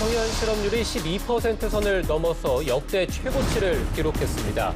청년 실업률이 12% 선을 넘어서 역대 최고치를 기록했습니다.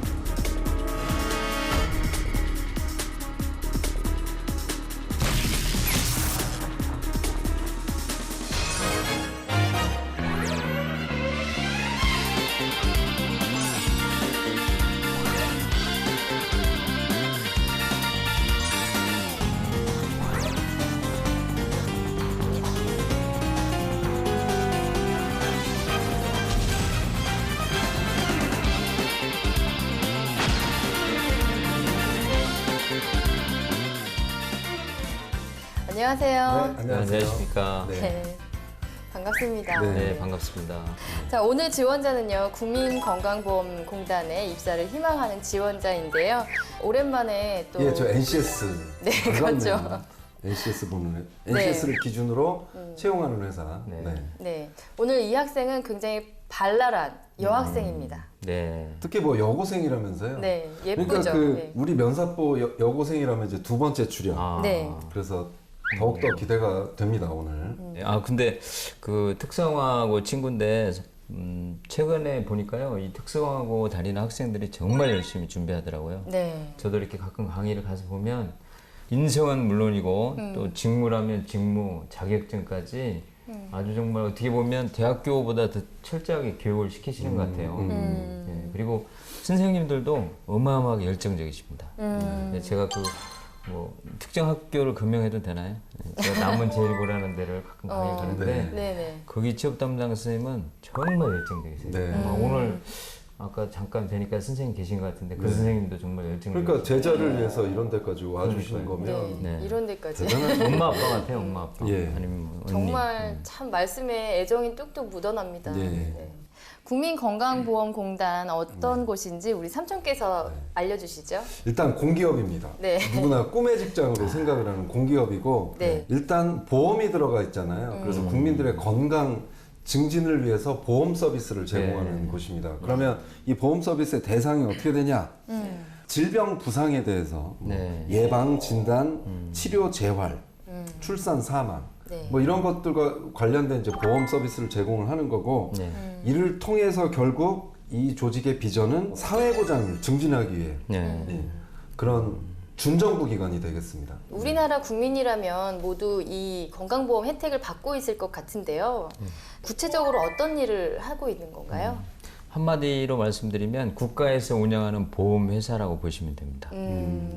안녕하세요. 네, 안녕하십니까. 네. 반갑습니다. 네, 반갑습니다. 자, 오늘 지원자는요, 국민건강보험공단에 입사를 희망하는 지원자인데요. 오랜만에 또. 예, 저 NCS. 네, 그렇죠. NCS 보는 NCS를 기준으로 채용하는 회사. 네. 네. 오늘 이 학생은 굉장히 발랄한 여학생입니다. 네. 특히 뭐 여고생이라면서요? 네, 예쁘죠. 그러니까 그 네. 우리 면사포 여고생이라면 이제 두 번째 출연. 네. 그래서 더욱더 기대가 됩니다, 오늘. 아 근데 그 특성화고 친구인데 최근에 보니까요 이 특성화고 다니는 학생들이 정말 열심히 준비하더라고요. 네. 저도 이렇게 가끔 강의를 가서 보면 인성은 물론이고 또 직무라면 직무, 자격증까지 아주 정말 어떻게 보면 대학교보다 더 철저하게 교육을 시키시는 것 같아요. 네, 그리고 선생님들도 어마어마하게 열정적이십니다. 네, 제가 그 뭐 특정 학교를 금명해도 되나요? 제가 남원 제일고라는 데를 가끔 강의 가는데 네네. 거기 취업 담당 선생님은 정말 열정적이세요. 네. 오늘 아까 잠깐 뵈니까 선생님 계신 것 같은데 그 선생님도 정말 열정적이세요. 그러니까 제자를 위해서 이런 데까지 와주시는 거면 네. 네. 이런 데까지. 대단하죠. 엄마 아빠 같아요, 엄마 아빠. 예. 아니면 뭐 언니. 정말 참 말씀에 애정이 뚝뚝 묻어납니다. 예. 네. 국민건강보험공단 어떤 곳인지 우리 삼촌께서 알려주시죠. 일단 공기업입니다. 네. 누구나 꿈의 직장으로 생각을 하는 공기업이고 네. 일단 보험이 들어가 있잖아요. 그래서 국민들의 건강 증진을 위해서 보험 서비스를 제공하는 곳입니다. 그러면 이 보험 서비스의 대상이 어떻게 되냐? 질병 부상에 대해서 뭐 네. 예방, 진단, 치료, 재활, 출산, 사망 네. 뭐 이런 것들과 관련된 이제 보험 서비스를 제공을 하는 거고 네. 이를 통해서 결국 이 조직의 비전은 사회보장을 증진하기 위해 네. 예, 그런 준정부 기관이 되겠습니다. 우리나라 국민이라면 모두 이 건강보험 혜택을 받고 있을 것 같은데요. 구체적으로 어떤 일을 하고 있는 건가요? 한마디로 말씀드리면 국가에서 운영하는 보험회사라고 보시면 됩니다.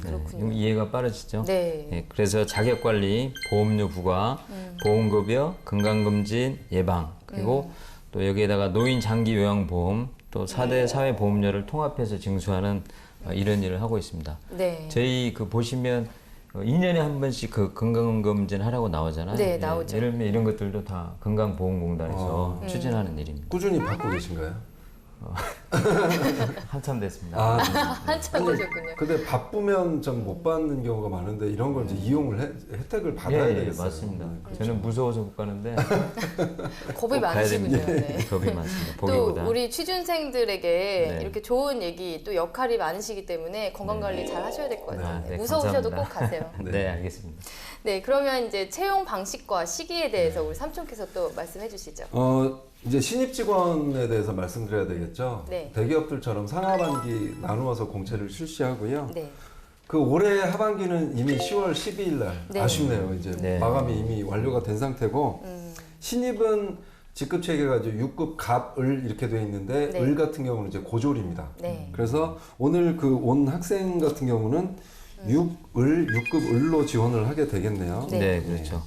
그렇군요. 네, 이해가 빠르시죠? 네. 네, 그래서 자격관리, 보험료 부과, 보험급여, 건강검진, 예방, 그리고 또 여기에다가 노인 장기 요양보험, 또 4대 사회보험료를 통합해서 징수하는 이런 일을 하고 있습니다. 네. 저희 그 보시면 2년에 한 번씩 그 건강검진 하라고 나오잖아요. 네, 예, 나오죠. 예를 들면 이런 것들도 다 건강보험공단에서 추진하는 일입니다. 꾸준히 받고 계신가요? 한참 됐습니다. 아, 한참 되셨군요. 근데 바쁘면 좀 못 받는 경우가 많은데 이런 걸 이제 이용을 혜택을 받아야 예, 되겠어요. 맞습니다. 네, 그렇죠. 저는 무서워서 못 가는데 겁이 꼭 가야 많으시군요. 됩니다. 네. 겁이 많습니다. 또 보기보다. 우리 취준생들에게 네. 이렇게 좋은 얘기 또 역할이 많으시기 때문에 건강관리 잘 하셔야 될 것 같아요. 네, 무서우셔도 감사합니다. 꼭 가세요. 네, 알겠습니다. 네, 그러면 이제 채용 방식과 시기에 대해서 우리 삼촌께서 또 말씀해 주시죠. 이제 신입 직원에 대해서 말씀드려야 되겠죠. 네. 대기업들처럼 상하반기 나누어서 공채를 실시하고요. 네. 그 올해 하반기는 이미 10월 12일 날 네. 아쉽네요. 이제 네. 마감이 이미 완료가 된 상태고 신입은 직급 체계가 이제 6급 갑을 이렇게 돼 있는데 네. 을 같은 경우는 이제 고졸입니다. 네. 그래서 오늘 그 온 학생 같은 경우는 6급 을로 지원을 하게 되겠네요. 네. 네, 그렇죠.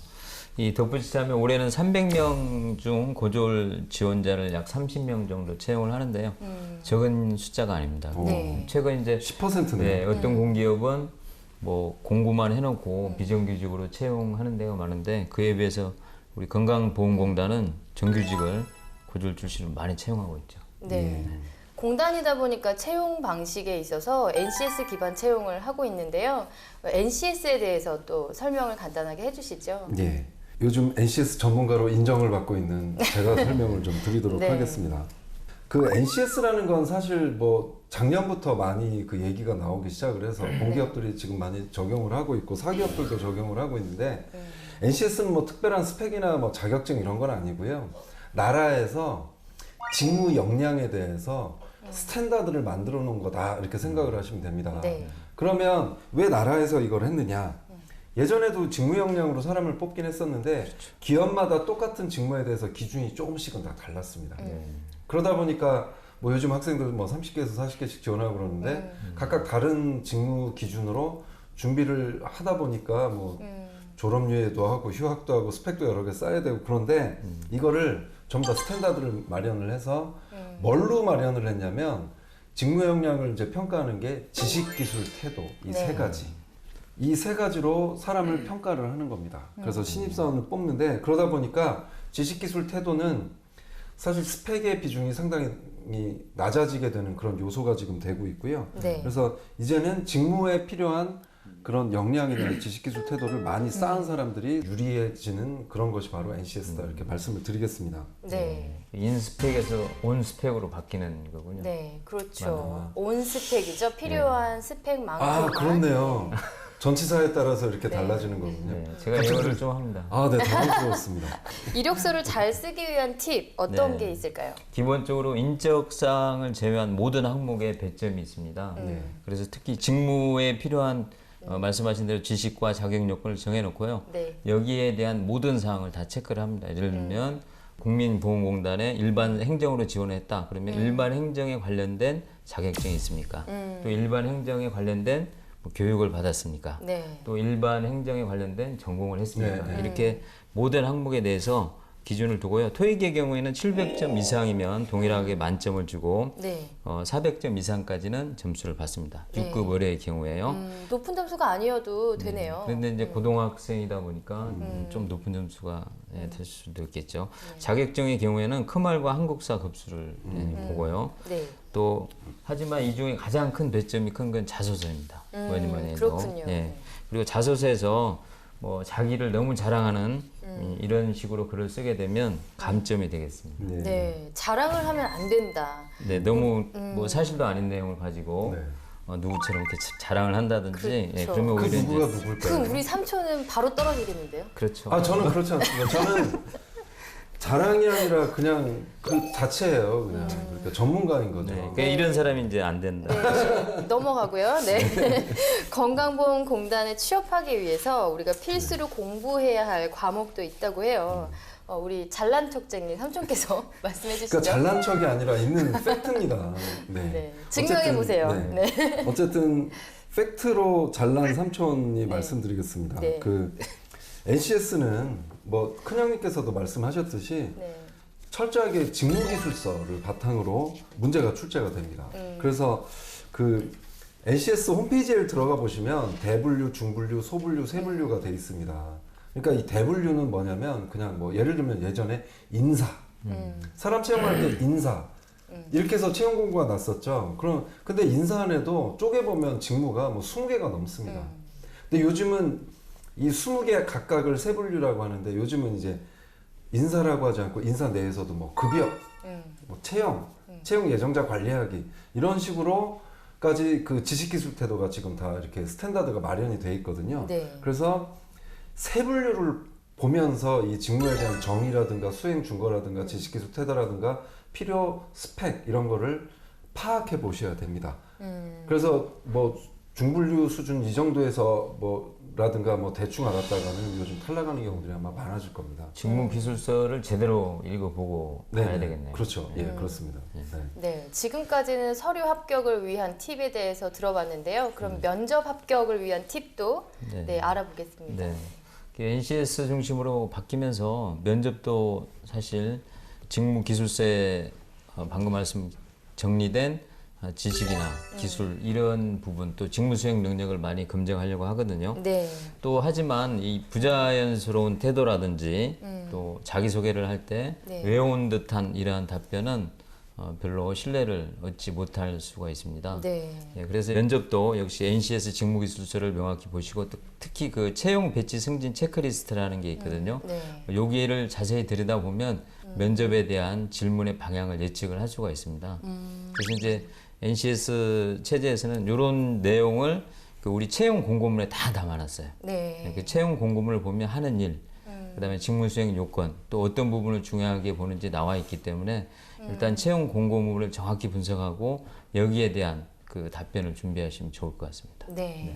이 덧붙이자면 올해는 300명 중 고졸 지원자를 약 30명 정도 채용을 하는데요. 적은 숫자가 아닙니다. 네. 최근 이제 10%네요. 네, 어떤 공기업은 뭐 공고만 해놓고 비정규직으로 채용하는 데가 많은데 그에 비해서 우리 건강보험공단은 정규직을 고졸 출신을 많이 채용하고 있죠. 네. 공단이다 보니까 채용 방식에 있어서 NCS 기반 채용을 하고 있는데요. NCS에 대해서 또 설명을 간단하게 해주시죠. 예. 요즘 NCS 전문가로 인정을 받고 있는 제가 설명을 좀 드리도록 네. 하겠습니다. 그 NCS라는 건 사실 뭐 작년부터 많이 그 얘기가 나오기 시작을 해서 공기업들이 지금 많이 적용을 하고 있고 사기업들도 적용을 하고 있는데 NCS는 뭐 특별한 스펙이나 뭐 자격증 이런 건 아니고요. 나라에서 직무 역량에 대해서 스탠다드를 만들어 놓은 거다 이렇게 생각을 하시면 됩니다. 네. 그러면 왜 나라에서 이걸 했느냐? 예전에도 직무 역량으로 사람을 뽑긴 했었는데 기업마다 똑같은 직무에 대해서 기준이 조금씩은 다 달랐습니다. 그러다 보니까 뭐 요즘 학생들 뭐 30개에서 40개씩 지원하고 그러는데 각각 다른 직무 기준으로 준비를 하다 보니까 뭐 졸업유예도 하고 휴학도 하고 스펙도 여러 개 쌓아야 되고 그런데 이거를 전부 다 스탠다드를 마련을 해서 뭘로 마련을 했냐면 직무 역량을 이제 평가하는 게 지식, 기술, 태도 이 세 네. 가지. 이 세 가지로 사람을 평가를 하는 겁니다. 그래서 신입사원을 뽑는데 그러다 보니까 지식, 기술, 태도는 사실 스펙의 비중이 상당히 낮아지게 되는 그런 요소가 지금 되고 있고요. 네. 그래서 이제는 직무에 필요한 그런 역량이나 지식기술 태도를 많이 쌓은 사람들이 유리해지는 그런 것이 바로 NCS다 이렇게 말씀을 드리겠습니다. 네. 인스펙에서 온스펙으로 바뀌는 거군요. 네, 그렇죠. 맞아요. 온 스펙이죠. 필요한 스펙만큼. 아 그렇네요. 전치사에 따라서 이렇게 달라지는 거군요. 네, 제가 이거를 좀 합니다. 아, 네, 당황스러웠습니다. 이력서를 잘 쓰기 위한 팁 어떤 네. 게 있을까요? 기본적으로 인적사항을 제외한 모든 항목에 배점이 있습니다. 네. 그래서 특히 직무에 필요한 말씀하신 대로 지식과 자격 요건을 정해놓고요. 네. 여기에 대한 모든 사항을 다 체크를 합니다. 예를 들면 국민보험공단에 일반 행정으로 지원했다. 그러면 일반 행정에 관련된 자격증이 있습니까? 또 일반 행정에 관련된 뭐 교육을 받았습니까? 네. 또 일반 행정에 관련된 전공을 했습니까? 네, 네. 이렇게 모든 항목에 대해서 기준을 두고요. 토익의 경우에는 700점 이상이면 동일하게 만점을 주고 네. 400점 이상까지는 점수를 받습니다. 네. 6급 의뢰의 경우에요. 높은 점수가 아니어도 되네요. 그런데 이제 고등학생이다 보니까 좀 높은 점수가 될 수도 있겠죠. 자격증의 경우에는 크말과 한국사 급수를 보고요. 네. 또 하지만 이 중에 가장 큰 배점이 큰 건 자소서입니다. 뭐니 해도. 그렇군요. 예. 그리고 자소서에서 뭐 자기를 너무 자랑하는 이런 식으로 글을 쓰게 되면 감점이 되겠습니다. 네. 네. 자랑을 하면 안 된다. 네, 너무 뭐 사실도 아닌 내용을 가지고 네. 누구처럼 이렇게 자랑을 한다든지 예, 그렇죠. 그러면 그 오히려 누구가 이제 그 누굴까요? 우리 삼촌은 바로 떨어지겠는데요? 그렇죠. 아, 저는 그렇지 않습니다. 저는 자랑이 아니라 그냥 그 자체예요. 그냥 그러니까 전문가인 거죠. 네, 그러니까 이런 사람이 이제 안 된다. 네, 넘어가고요. 네. 건강보험공단에 취업하기 위해서 우리가 필수로 공부해야 할 과목도 있다고 해요. 우리 잘난 척쟁이 삼촌께서 말씀해 주시죠. 그러니까 잘난 척이 아니라 있는 팩트입니다. 네. 네. 증명해 보세요. 어쨌든, 네. 어쨌든 팩트로 잘난 삼촌이 말씀드리겠습니다. 네. 그 NCS는 뭐 큰형님께서도 말씀하셨듯이 네. 철저하게 직무기술서를 바탕으로 문제가 출제가 됩니다. 그래서 그 NCS 홈페이지에 들어가 보시면 대분류, 중분류, 소분류, 세분류가 돼 있습니다. 그러니까 이 대분류는 뭐냐면 그냥 뭐 예를 들면 예전에 인사, 사람 채용할 때 인사 이렇게 해서 채용 공고가 났었죠. 그럼 근데 인사 안에도 쪼개 보면 직무가 뭐 20개가 넘습니다. 근데 요즘은 이 20개 각각을 세분류라고 하는데 요즘은 이제 인사라고 하지 않고 인사 내에서도 뭐 급여, 뭐 채용 예정자 관리하기 이런 식으로까지 그 지식기술 태도가 지금 다 이렇게 스탠다드가 마련이 돼 있거든요. 네. 그래서 세분류를 보면서 이 직무에 대한 정의라든가 수행 준거라든가 지식기술 태도라든가 필요 스펙 이런 거를 파악해 보셔야 됩니다. 그래서 뭐 중분류 수준 이 정도에서 뭐라든가 뭐 대충 알았다가는 요즘 탈락하는 경우들이 아마 많아질 겁니다. 직무 기술서를 제대로 읽어보고 봐야 되겠네요. 그렇죠. 예, 그렇습니다. 네. 네, 지금까지는 서류 합격을 위한 팁에 대해서 들어봤는데요. 그럼 면접 합격을 위한 팁도 네, 알아보겠습니다. 네. NCS 중심으로 바뀌면서 면접도 사실 직무 기술서에 방금 말씀 정리된 지식이나 기술 이런 부분 또 직무 수행 능력을 많이 검증하려고 하거든요. 네. 또 하지만 이 부자연스러운 태도라든지 또 자기소개를 할 때 네. 외운 듯한 이러한 답변은 별로 신뢰를 얻지 못할 수가 있습니다. 네. 예, 그래서 면접도 역시 NCS 직무기술서를 명확히 보시고 특히 그 채용 배치 승진 체크리스트라는 게 있거든요. 네. 여기를 자세히 들여다보면 면접에 대한 질문의 방향을 예측을 할 수가 있습니다. 그래서 이제 NCS 체제에서는 이런 내용을 그 우리 채용 공고문에 다 담아놨어요. 네. 그 채용 공고문을 보면 하는 일, 그다음에 직무 수행 요건, 또 어떤 부분을 중요하게 보는지 나와 있기 때문에 일단 채용 공고문을 정확히 분석하고 여기에 대한 그 답변을 준비하시면 좋을 것 같습니다. 네.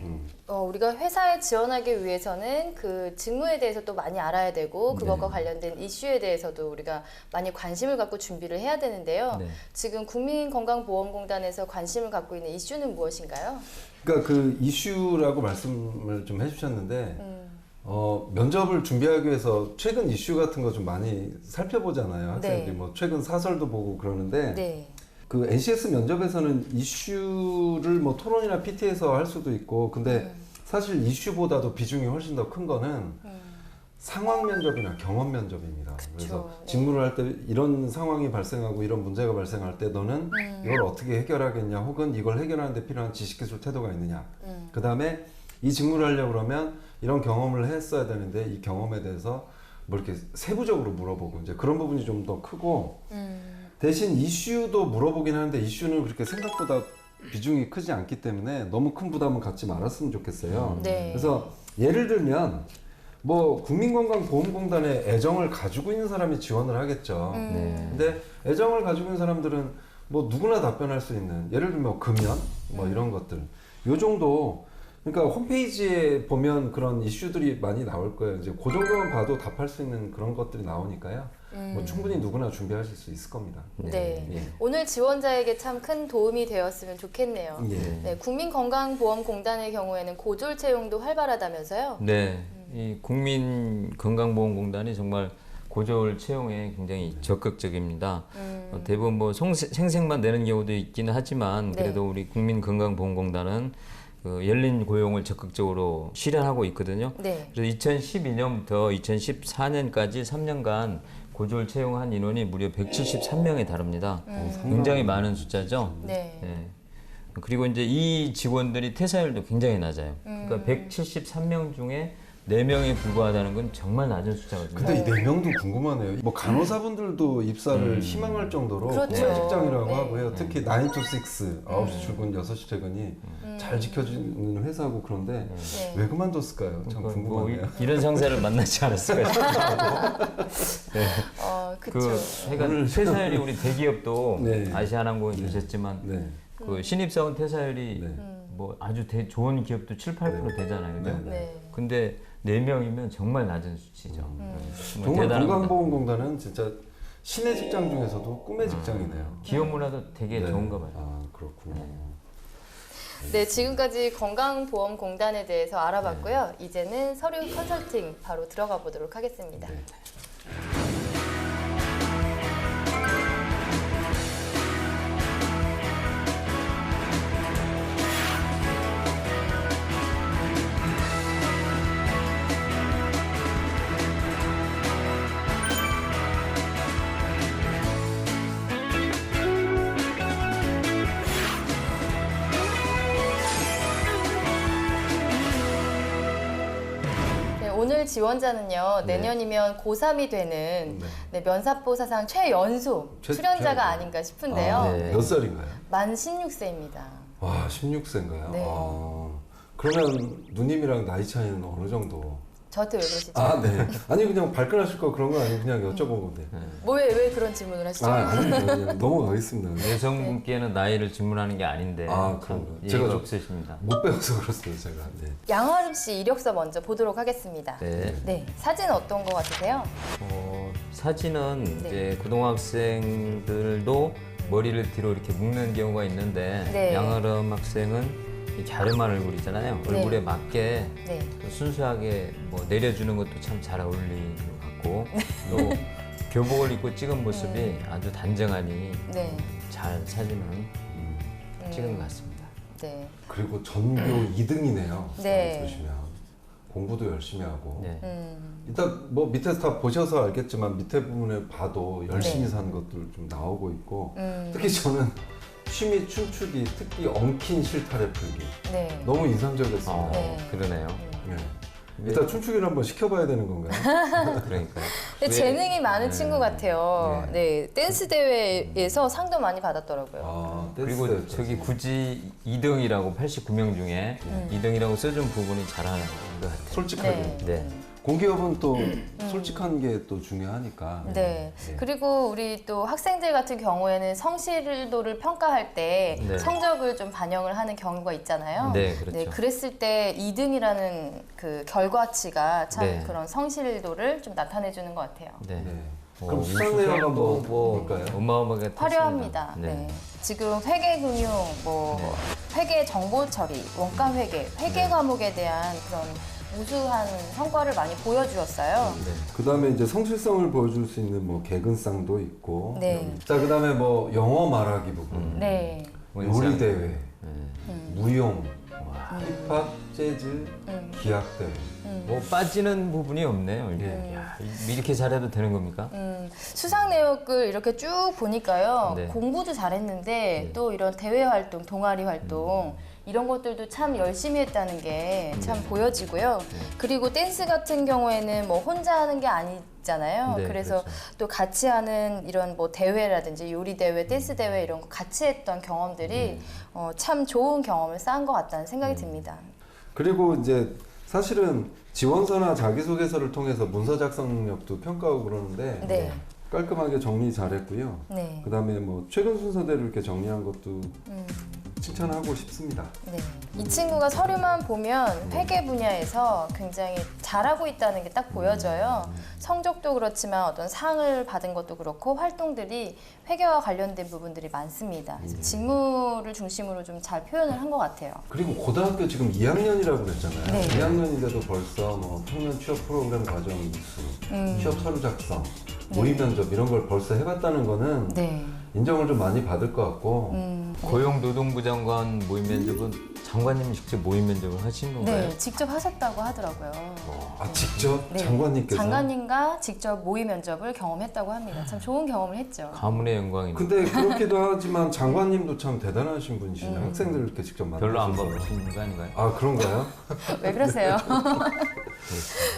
우리가 회사에 지원하기 위해서는 그 직무에 대해서 또 많이 알아야 되고 그것과 관련된 이슈에 대해서도 우리가 많이 관심을 갖고 준비를 해야 되는데요. 네. 지금 국민건강보험공단에서 관심을 갖고 있는 이슈는 무엇인가요? 그러니까 그 이슈라고 말씀을 좀 해주셨는데 면접을 준비하기 위해서 최근 이슈 같은 거 좀 많이 살펴보잖아요. 학생들이 네. 뭐 최근 사설도 보고 그러는데 네. 그 NCS 면접에서는 이슈를 뭐 토론이나 PT에서 할 수도 있고 근데 사실 이슈보다도 비중이 훨씬 더 큰 거는 상황 면접이나 경험 면접입니다. 그래서 네. 직무를 할 때 이런 상황이 발생하고 이런 문제가 발생할 때 너는 이걸 어떻게 해결하겠냐 혹은 이걸 해결하는 데 필요한 지식기술 태도가 있느냐 그 다음에 이 직무를 하려고 그러면 이런 경험을 했어야 되는데 이 경험에 대해서 뭐 이렇게 세부적으로 물어보고 이제 그런 부분이 좀 더 크고 대신 이슈도 물어보긴 하는데 이슈는 그렇게 생각보다 비중이 크지 않기 때문에 너무 큰 부담은 갖지 말았으면 좋겠어요. 네. 그래서 예를 들면 뭐 국민건강보험공단에 애정을 가지고 있는 사람이 지원을 하겠죠. 네. 근데 애정을 가지고 있는 사람들은 뭐 누구나 답변할 수 있는 예를 들면 금연 뭐 이런 것들 요 정도 그러니까 홈페이지에 보면 그런 이슈들이 많이 나올 거예요. 이제 그 정도만 봐도 답할 수 있는 그런 것들이 나오니까요. 뭐 충분히 누구나 준비하실 수 있을 겁니다. 네. 예. 오늘 지원자에게 참 큰 도움이 되었으면 좋겠네요. 예. 네, 국민건강보험공단의 경우에는 고졸 채용도 활발하다면서요? 네, 이 국민건강보험공단이 정말 고졸 채용에 굉장히 적극적입니다. 대부분 뭐 생색만 내는 경우도 있기는 하지만 그래도 우리 국민건강보험공단은 그 열린 고용을 적극적으로 실현하고 있거든요. 네. 그래서 2012년부터 2014년까지 3년간 고졸 채용한 인원이 무려 173명에 달합니다. 굉장히 많은 숫자죠. 네. 네. 그리고 이제 이 직원들이 퇴사율도 굉장히 낮아요. 그러니까 173명 중에 4명에 불과하다는 건 정말 낮은 숫자거든요. 근데 이 4명도 궁금하네요. 뭐 간호사분들도 입사를 희망할 정도로 그렇죠. 꿈의 직장이라고 네. 하고요. 특히 9 to 6, 9시 출근, 6시 퇴근이 잘 지켜지는 회사고 그런데 네. 왜 그만뒀을까요? 참 뭐 궁금하네요. 이런 상사를 만나지 않았을까 싶어요. 네. 그쵸. 하여간 퇴사율이 우리 대기업도 네. 아시아나항공에 계셨지만 네. 그 신입사원 퇴사율이 네. 뭐 아주 좋은 기업도 7, 8% 되잖아요. 그죠? 네. 네. 근데 4명이면 정말 낮은 수치죠. 정말 대단합니다. 건강보험공단은 진짜 신의 직장 중에서도 꿈의 직장이네요. 기업 문화도 되게 네. 좋은가 봐요. 아 그렇구나. 네, 지금까지 건강보험공단에 대해서 알아봤고요. 이제는 서류 컨설팅 바로 들어가 보도록 하겠습니다. 네. 네, 오늘 지원자는요, 내년이면 고3이 되는 네, 면사포 사상 최연소 출연자가 아닌가 싶은데요. 아, 네. 몇 살인가요? 만 16세입니다. 와 16세인가요? 네. 아, 그러면 누님이랑 나이 차이는 어느 정도? 저한테 왜 그러시죠? 아 네. 아니 그냥 발끈하실 거 그런 거 아니고 그냥 여쭤본 건데. 왜 그런 질문을 하시죠? 아니요 그냥 넘어가겠습니다. 여성분께는 나이를 질문하는 게 아닌데 아, 참 그런가요? 예의가 제가 좀- 없으십니다. 못 배워서 그렇습니다 제가. 네. 양화름 씨 이력서 먼저 보도록 하겠습니다. 네. 네, 사진 어떤 거 같으세요? 사진은 네. 이제 고등학생들도 머리를 뒤로 이렇게 묶는 경우가 있는데 네. 양아름 학생은 이 갸름한 얼굴이잖아요. 네. 얼굴에 맞게 네. 또 순수하게 뭐 내려주는 것도 참 잘 어울리는 것 같고 또 교복을 입고 찍은 모습이 아주 단정하니 네. 잘 사진은 찍은 것 같습니다. 네. 그리고 전교 2등이네요. 네. 보시면 공부도 열심히 하고. 네. 일단 뭐 밑에서 다 보셔서 알겠지만 밑에 부분에 봐도 열심히 네. 사는 것들 좀 나오고 있고 특히 저는 취미 춤추기 특히 엉킨 실타래 풀기 네. 너무 인상적이었습니다. 네. 그러네요. 네. 일단 춤추기를 한번 시켜봐야 되는 건가요? 그러니까요. 근데 재능이 많은 친구 같아요. 네. 댄스 대회에서 상도 많이 받았더라고요. 아, 댄스 그리고 대회까지. 저기 굳이 2등이라고 89명 중에 2등이라고 써준 부분이 잘하는 것 같아요. 솔직하게. 네. 네. 공기업은 또 솔직한 게 또 중요하니까. 네. 그리고 우리 또 학생들 같은 경우에는 성실도를 평가할 때 네. 성적을 좀 반영을 하는 경우가 있잖아요. 네, 그렇죠. 그랬을 때 2등이라는 그 결과치가 참 네. 그런 성실도를 좀 나타내 주는 것 같아요. 네. 네. 어, 그럼 수상 내역은 뭐 볼까요? 어마어마하게 화려합니다. 탔습니다. 네. 지금 회계금융, 회계 정보 처리, 원가 회계 과목에 대한 그런 우수한 성과를 많이 보여주었어요. 네. 그다음에 이제 성실성을 보여줄 수 있는 뭐 개근상도 있고. 네. 자, 그다음에 뭐 영어 말하기 부분, 네. 요리 대회, 네. 무용, 힙합, 재즈, 기악 대회. 뭐 빠지는 부분이 없네요. 이게. 야, 이렇게 잘해도 되는 겁니까? 수상 내역을 이렇게 쭉 보니까요. 네. 공부도 잘했는데 또 이런 대외 활동, 동아리 활동 이런 것들도 참 열심히 했다는 게 참 보여지고요. 그리고 댄스 같은 경우에는 뭐 혼자 하는 게 아니잖아요. 네, 그래서 그렇죠. 또 같이 하는 이런 뭐 대회라든지 요리 대회, 댄스 대회 이런 거 같이 했던 경험들이 참 좋은 경험을 쌓은 것 같다는 생각이 듭니다. 그리고 이제 사실은 지원서나 자기소개서를 통해서 문서 작성 능력도 평가하고 그러는데 네. 깔끔하게 정리 잘했고요. 네. 그다음에 뭐 최근 순서대로 이렇게 정리한 것도 칭찬하고 싶습니다. 네. 이 친구가 서류만 보면 회계 분야에서 굉장히 잘하고 있다는 게 딱 보여져요. 성적도 그렇지만 어떤 상을 받은 것도 그렇고 활동들이 회계와 관련된 부분들이 많습니다. 그래서 직무를 중심으로 좀 잘 표현을 한 것 같아요. 그리고 고등학교 지금 2학년이라고 그랬잖아요. 네. 2학년인데도 벌써 뭐 평년 취업 프로그램 과정 이수, 취업 서류 작성, 모의 면접 이런 걸 벌써 해봤다는 거는 네. 인정을 좀 많이 받을 것 같고 고용노동부 장관 모임 면접은 장관님이 직접 모임 면접을 하신 건가요? 네, 직접 하셨다고 하더라고요. 아 직접 네. 장관님께서 장관님과 직접 모의 면접을 경험했다고 합니다. 참 좋은 경험을 했죠. 가문의 영광입니다. 근데 그렇기도 하지만 장관님도 참 대단하신 분이시네요. 학생들을 이렇게 직접 만나서 별로 안 봐보시는 거 아닌가요? 아 그런가요? 왜 그러세요?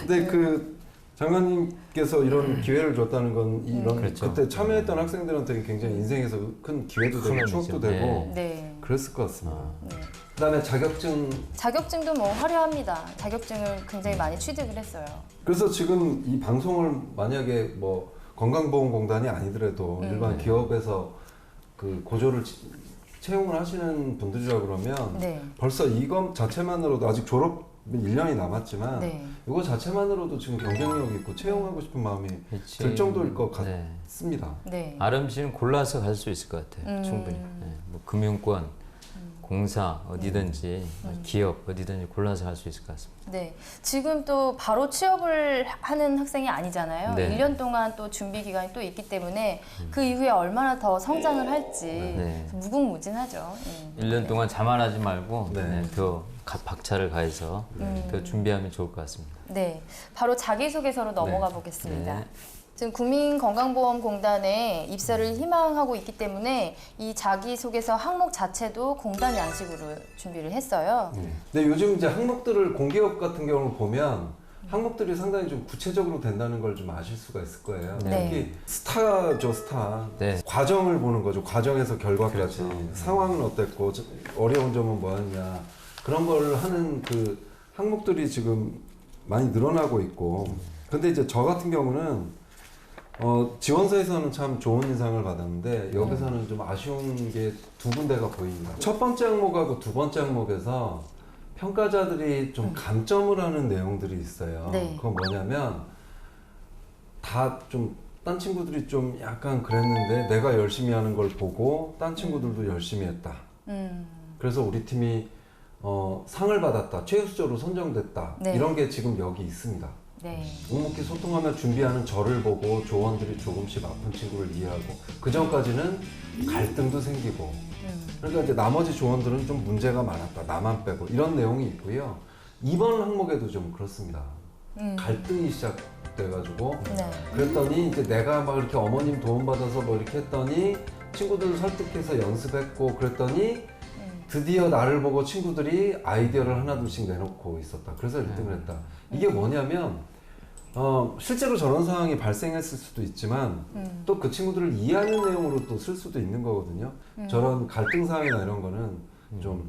근데 그 장관님께서 이런 기회를 줬다는 건 이런 그렇죠. 그때 참여했던 학생들한테는 굉장히 인생에서 큰 기회도 되고 큰 추억도 의미죠. 되고 네. 그랬을 것 같습니다. 네. 그다음에 자격증 자격증도 뭐 화려합니다. 자격증을 굉장히 많이 취득을 했어요. 그래서 지금 이 방송을 만약에 뭐 건강보험공단이 아니더라도 일반 기업에서 그 고졸을 채용을 하시는 분들이라 그러면 네. 벌써 이것 자체만으로도 아직 졸업 1년이 남았지만 네. 이거 자체만으로도 지금 경쟁력 있고 채용하고 싶은 마음이 그치. 들 정도일 것 네. 같습니다. 네. 아름 씨는 골라서 갈 수 있을 것 같아요. 충분히. 네. 뭐 금융권, 공사 어디든지 기업 어디든지 골라서 갈 수 있을 것 같습니다. 네. 지금 또 바로 취업을 하는 학생이 아니잖아요. 네. 1년 동안 또 준비 기간이 또 있기 때문에 그 이후에 얼마나 더 성장을 할지 네. 무궁무진하죠. 1년 동안 자만하지 말고 네. 네, 더 박차를 가해서 더 준비하면 좋을 것 같습니다. 네. 바로 자기소개서로 넘어가 보겠습니다. 네. 지금 국민건강보험공단에 입사를 희망하고 있기 때문에 이 자기소개서 항목 자체도 공단 양식으로 준비를 했어요. 근데 요즘 이제 항목들을 공기업 같은 경우를 보면 항목들이 상당히 좀 구체적으로 된다는 걸 좀 아실 수가 있을 거예요. 네. 특히 스타죠, 스타. 네. 과정을 보는 거죠. 과정에서 결과까지. 상황은 어땠고, 어려운 점은 뭐였냐. 그런 걸 하는 그 항목들이 지금 많이 늘어나고 있고. 근데 이제 저 같은 경우는 지원서에서는 참 좋은 인상을 받았는데 여기서는 좀 아쉬운 게 두 군데가 보입니다. 첫 번째 항목하고 두 번째 항목에서 평가자들이 좀 감점을 하는 내용들이 있어요. 네. 그건 뭐냐면 다 좀 딴 친구들이 좀 약간 그랬는데 내가 열심히 하는 걸 보고 딴 친구들도 열심히 했다. 그래서 우리 팀이 상을 받았다. 최우수조로 선정됐다. 네. 이런 게 지금 여기 있습니다. 네. 묵묵히 소통하며 준비하는 저를 보고 조원들이 조금씩 아픈 친구를 이해하고 그 전까지는 갈등도 생기고 그러니까 이제 나머지 조원들은 좀 문제가 많았다. 나만 빼고 이런 내용이 있고요. 이번 항목에도 좀 그렇습니다. 갈등이 시작돼가지고 네. 그랬더니 이제 내가 막 이렇게 어머님 도움 받아서 뭐 이렇게 했더니 친구들 설득해서 연습했고 그랬더니 드디어 나를 보고 친구들이 아이디어를 하나둘씩 내놓고 있었다. 그래서 1등을 했다. 이게 뭐냐면 실제로 저런 상황이 발생했을 수도 있지만 또 그 친구들을 이해하는 내용으로 또 쓸 수도 있는 거거든요. 저런 갈등 상황이나 이런 거는 좀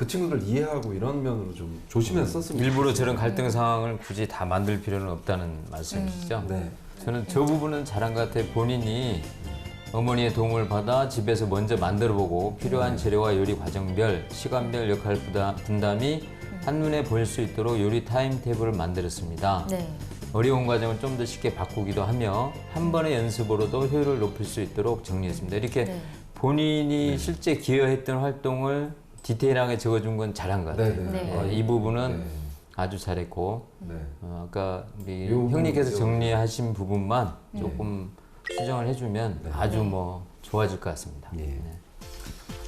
그 친구들 이해하고 이런 면으로 좀 조심했었습니다. 일부러 저런 갈등 상황을 굳이 다 만들 필요는 없다는 말씀이시죠? 네. 저는 저 부분은 잘한 것 같아요. 본인이 어머니의 도움을 받아 집에서 먼저 만들어보고 필요한 재료와 요리 과정별, 시간별 역할 분담이 한눈에 보일 수 있도록 요리 타임테이블을 만들었습니다. 네. 어려운 과정을 좀 더 쉽게 바꾸기도 하며 한 번의 연습으로도 효율을 높일 수 있도록 정리했습니다. 이렇게 네. 본인이 실제 기여했던 활동을 디테일하게 적어준 건 잘한 것 같아요. 네. 이 부분은 네. 아주 잘했고 네. 아까 우리 요 형님께서 부분이요. 정리하신 부분만 조금 수정을 해주면 네. 아주 뭐 좋아질 것 같습니다. 예. 네.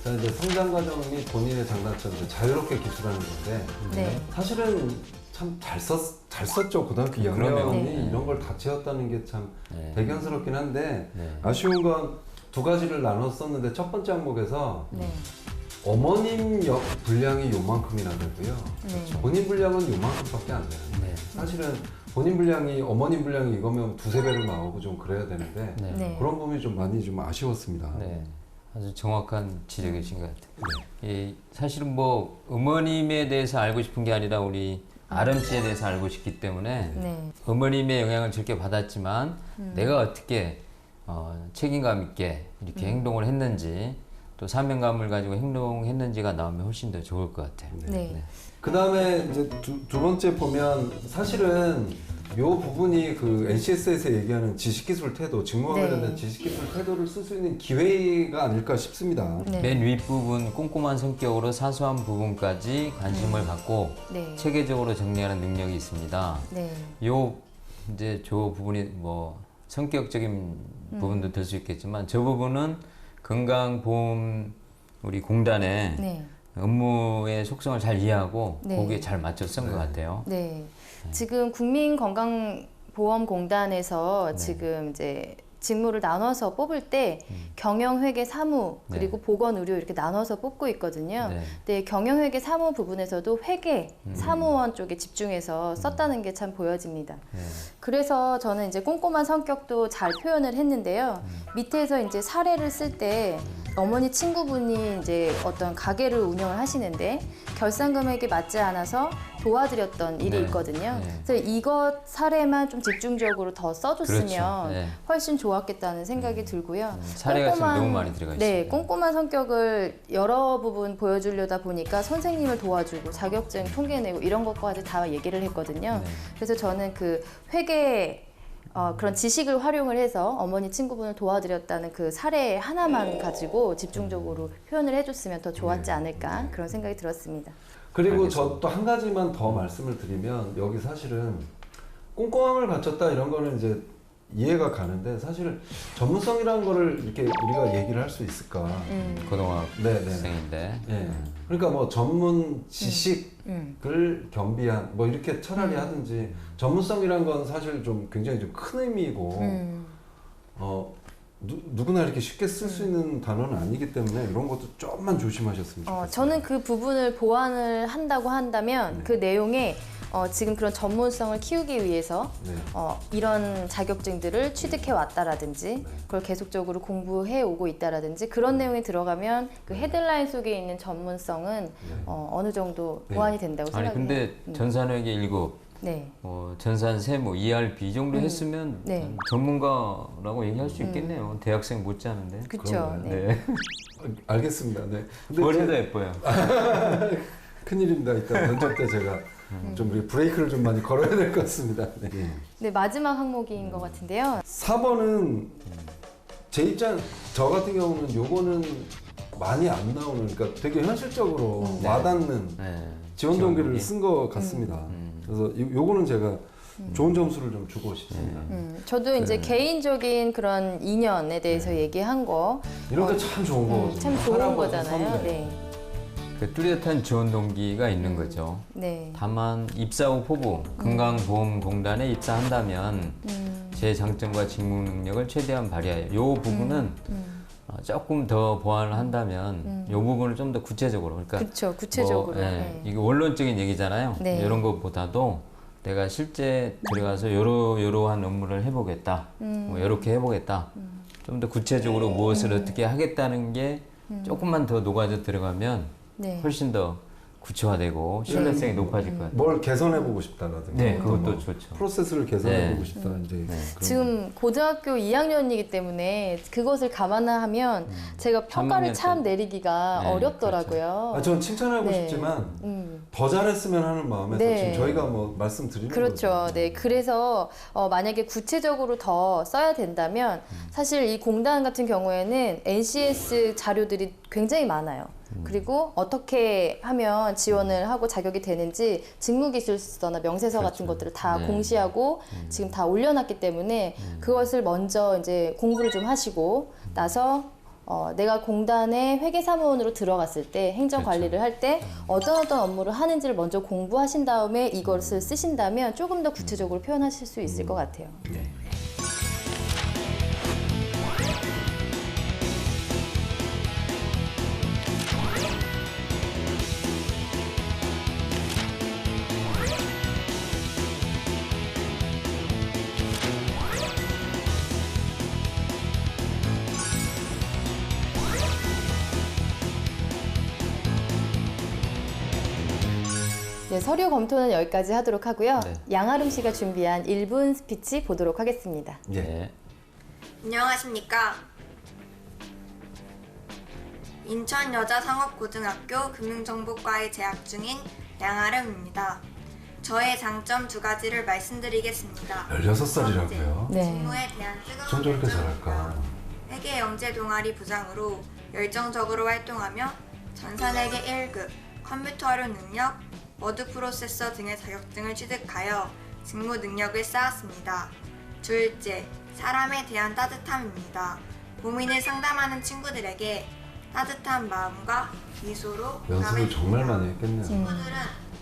자, 이제 성장 과정이 본인의 장단점, 이제 자유롭게 기술하는 건데 네. 사실은 참 잘 썼죠. 고등학교 그럼요. 2학년이 네. 이런 걸 다 채웠다는 게 참 네. 대견스럽긴 한데 네. 아쉬운 건 두 가지를 나눠 썼는데 첫 번째 항목에서 네. 어머님 분량이 요만큼이나 되고요. 네. 본인 분량은 요만큼밖에 안 되는데 네. 사실은 본인 분량이 어머님 분량이 이거면 두세 배로 나오고 좀 그래야 되는데 네. 네. 그런 부분이 좀 많이 좀 아쉬웠습니다. 네. 아주 정확한 지적이신 것 같아요. 사실은 뭐 어머님에 대해서 알고 싶은 게 아니라 우리 아름씨에 대해서 알고 싶기 때문에 네. 어머님의 영향을 저렇게 받았지만 내가 어떻게 책임감 있게 이렇게 행동을 했는지 또 사명감을 가지고 행동했는지가 나오면 훨씬 더 좋을 것 같아요. 네. 그 다음에 이제 두 번째 보면 사실은 요 부분이 그 NCS에서 얘기하는 지식기술 태도, 직무와 네. 관련된 지식기술 태도를 쓸 수 있는 기회가 아닐까 싶습니다. 네. 맨 윗부분 꼼꼼한 성격으로 사소한 부분까지 관심을 갖고 네. 체계적으로 정리하는 능력이 있습니다. 네. 요 이제 저 부분이 뭐 성격적인 부분도 될 수 있겠지만 저 부분은 건강보험 우리 공단의 네. 업무의 속성을 잘 이해하고 네. 거기에 잘 맞춰 쓴 것 같아요. 네. 지금 국민건강보험공단에서 네. 지금 이제 직무를 나눠서 뽑을 때 경영회계 사무 그리고 네. 보건의료 이렇게 나눠서 뽑고 있거든요. 네. 네, 경영회계 사무 부분에서도 회계 사무원 쪽에 집중해서 썼다는 게 참 보여집니다. 네. 그래서 저는 이제 꼼꼼한 성격도 잘 표현을 했는데요. 밑에서 이제 사례를 쓸 때 어머니 친구분이 이제 어떤 가게를 운영을 하시는데 결산 금액이 맞지 않아서 도와드렸던 일이 네. 있거든요. 네. 그래서 이것 사례만 좀 집중적으로 더 써줬으면 그렇죠. 네. 훨씬 좋았겠다는 생각이 들고요. 사례가 지금 너무 많이 들어가 네, 있어요. 꼼꼼한 성격을 여러 부분 보여주려다 보니까 선생님을 도와주고 자격증 통계내고 이런 것까지 다 얘기를 했거든요. 네. 그래서 저는 그 회계 그런 지식을 활용을 해서 어머니 친구분을 도와드렸다는 그 사례 하나만 가지고 집중적으로 표현을 해줬으면 더 좋았지 않을까 그런 생각이 들었습니다. 그리고 저 또 한 가지만 더 말씀을 드리면 여기 사실은 꼼꼼함을 갖췄다 이런 거는 이제 이해가 가는데 사실 전문성이라는 거를 이렇게 우리가 얘기를 할 수 있을까? 고등학생인데 예. 그러니까 뭐 전문 지식을 겸비한 뭐 이렇게 차라리 하든지 전문성이란 건 사실 좀 굉장히 좀 큰 의미이고 누구나 이렇게 쉽게 쓸 수 있는 단어는 아니기 때문에 이런 것도 좀만 조심하셨으면 좋겠어요. 저는 그 부분을 보완을 한다고 한다면 그 내용에 지금 그런 전문성을 키우기 위해서 네. 이런 자격증들을 취득해 왔다라든지 그걸 계속적으로 공부해 오고 있다라든지 그런 내용이 들어가면 그 헤드라인 속에 있는 전문성은 어느 정도 네. 보완이 된다고 아니 생각해요. 근데 전산회계 1급 네. 전산 세무 ERP 이 정도 했으면 네. 전문가라고 얘기할 수 있겠네요. 대학생 못지않은데. 그렇죠. 그런가요? 네. 네. 알겠습니다. 네. 근데 뭘 이제 해도 예뻐요. 큰일입니다. 이따 면접 때 제가 좀 우리 브레이크를 좀 많이 걸어야 될 것 같습니다. 네. 네, 마지막 항목인 것 같은데요. 4번은 제 입장, 저 같은 경우는 요거는 많이 안 나오는, 그러니까 되게 현실적으로 와닿는 네. 지원 동기를 동기. 쓴 것 같습니다. 그래서 요거는 제가 좋은 점수를 좀 주고 싶습니다. 저도 이제 개인적인 그런 인연에 대해서 얘기한 거 이런 게 참 좋은 거거든요. 참 좋은 할아버지 거잖아요. 선배. 네. 그 뚜렷한 지원 동기가 있는 거죠. 네. 다만 입사 후 포부 건강보험공단에 입사한다면 제 장점과 직무 능력을 최대한 발휘하여 이 부분은 조금 더 보완을 한다면 이 부분을 좀 더 구체적으로 그러니까 그렇죠. 구체적으로. 네. 이게 원론적인 얘기잖아요. 네. 이런 것보다도 내가 실제 들어가서 요러한 업무를 해보겠다. 뭐 이렇게 해보겠다. 좀 더 구체적으로 무엇을 어떻게 하겠다는 게 조금만 더 녹아져 들어가면 네. 훨씬 더 구체화되고 신뢰성이 높아질 것 같아요. 뭘 개선해보고 싶다라든가. 네, 그것도 뭐 좋죠. 프로세스를 개선해보고 네. 싶다. 이제 그런 지금 고등학교 2학년이기 때문에 그것을 감안하면 제가 평가를 3학년 참 때. 내리기가 네, 어렵더라고요. 전 칭찬하고 네. 싶지만 더 잘했으면 하는 마음에서 네. 지금 저희가 뭐 말씀드리는 그렇죠. 거죠. 네. 그래서 만약에 구체적으로 더 써야 된다면 사실 이 공단 같은 경우에는 NCS 자료들이 굉장히 많아요. 그리고 어떻게 하면 지원을 하고 자격이 되는지 직무기술서나 명세서 같은 것들을 다 네. 공시하고 지금 다 올려놨기 때문에 그것을 먼저 이제 공부를 좀 하시고 나서 내가 공단의 회계사무원으로 들어갔을 때 행정 관리를 할 때 어떤 업무를 하는지를 먼저 공부하신 다음에 이것을 쓰신다면 조금 더 구체적으로 표현하실 수 있을 것 같아요. 네. 네, 서류 검토는 여기까지 하도록 하고요. 네. 양아름 씨가 준비한 1분 스피치 보도록 하겠습니다. 예. 안녕하십니까. 인천여자상업고등학교 금융정보과에 재학 중인 양아름입니다. 저의 장점 두 가지를 말씀드리겠습니다. 16살이라고요? 네. 직무에 대한 전 뜨거운 저렇게 잘할까? 열정입니다. 회계 영재 동아리 부장으로 열정적으로 활동하며 전산회계 1급, 컴퓨터 활용 능력, 워드 프로세서 등의 자격증을 취득하여 직무 능력을 쌓았습니다. 둘째, 사람에 대한 따뜻함입니다. 고민을 상담하는 친구들에게 따뜻한 마음과 미소로 연습을 정말 많이 했겠네요. 친구들은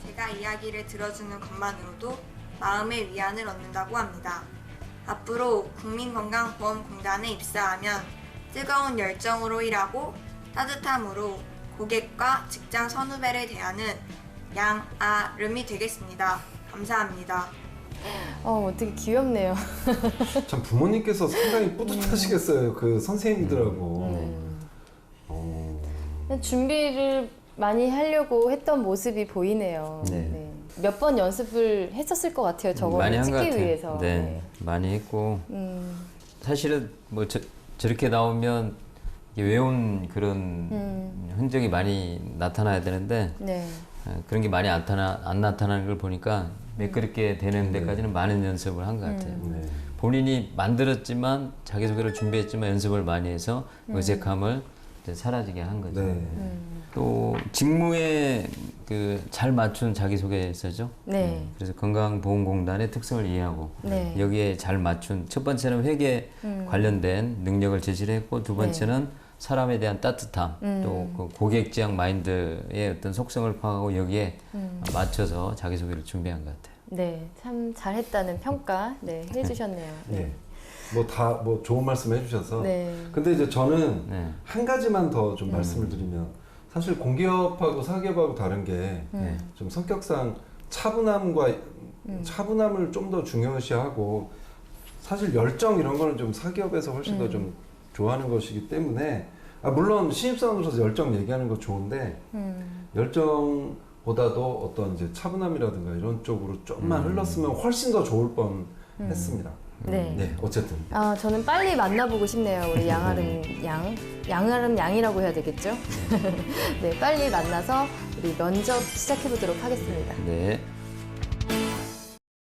제가 이야기를 들어주는 것만으로도 마음의 위안을 얻는다고 합니다. 앞으로 국민건강보험공단에 입사하면 뜨거운 열정으로 일하고 따뜻함으로 고객과 직장 선후배를 대하는 양아름이 되겠습니다. 감사합니다. 되게 귀엽네요. 참 부모님께서 상당히 뿌듯하시겠어요. 그 선생님들하고. 준비를 많이 하려고 했던 모습이 보이네요. 네. 몇 번 연습을 했었을 것 같아요. 많이 저거를 한 것 찍기 같아요. 위해서. 네, 많이 했고 사실은 뭐 저렇게 나오면 이게 외운 그런 흔적이 많이 나타나야 되는데 네. 그런 게 많이 안 나타나는 걸 보니까 매끄럽게 되는 데까지는 많은 연습을 한 것 같아요. 네. 본인이 만들었지만 자기소개를 준비했지만 연습을 많이 해서 어색함을 이제 사라지게 한 거죠. 네. 또 직무에 그 잘 맞춘 자기소개서죠. 네. 그래서 건강보험공단의 특성을 이해하고 네. 여기에 잘 맞춘 첫 번째는 회계 관련된 능력을 제시를 했고 두 번째는 사람에 대한 따뜻함 또 그 고객 지향 마인드의 어떤 속성을 파악하고 여기에 맞춰서 자기소개를 준비한 것 같아요. 네. 참 잘했다는 평가 해주셨네요. 예. 뭐 좋은 말씀 해주셔서. 네. 근데 이제 저는 네. 한 가지만 더 좀 말씀을 드리면 사실 공기업하고 사기업하고 다른 게 좀 성격상 차분함을 좀 더 중요시하고 사실 열정 이런 거는 좀 사기업에서 훨씬 더 좀 좋아하는 것이기 때문에 물론 신입사원으로서 열정 얘기하는 거 좋은데 열정보다도 어떤 이제 차분함이라든가 이런 쪽으로 좀만 흘렀으면 훨씬 더 좋을 뻔 했습니다. 네. 네, 어쨌든. 저는 빨리 만나보고 싶네요. 우리 양아름 양아름 양이라고 해야 되겠죠? 네, 빨리 만나서 우리 면접 시작해보도록 하겠습니다. 네.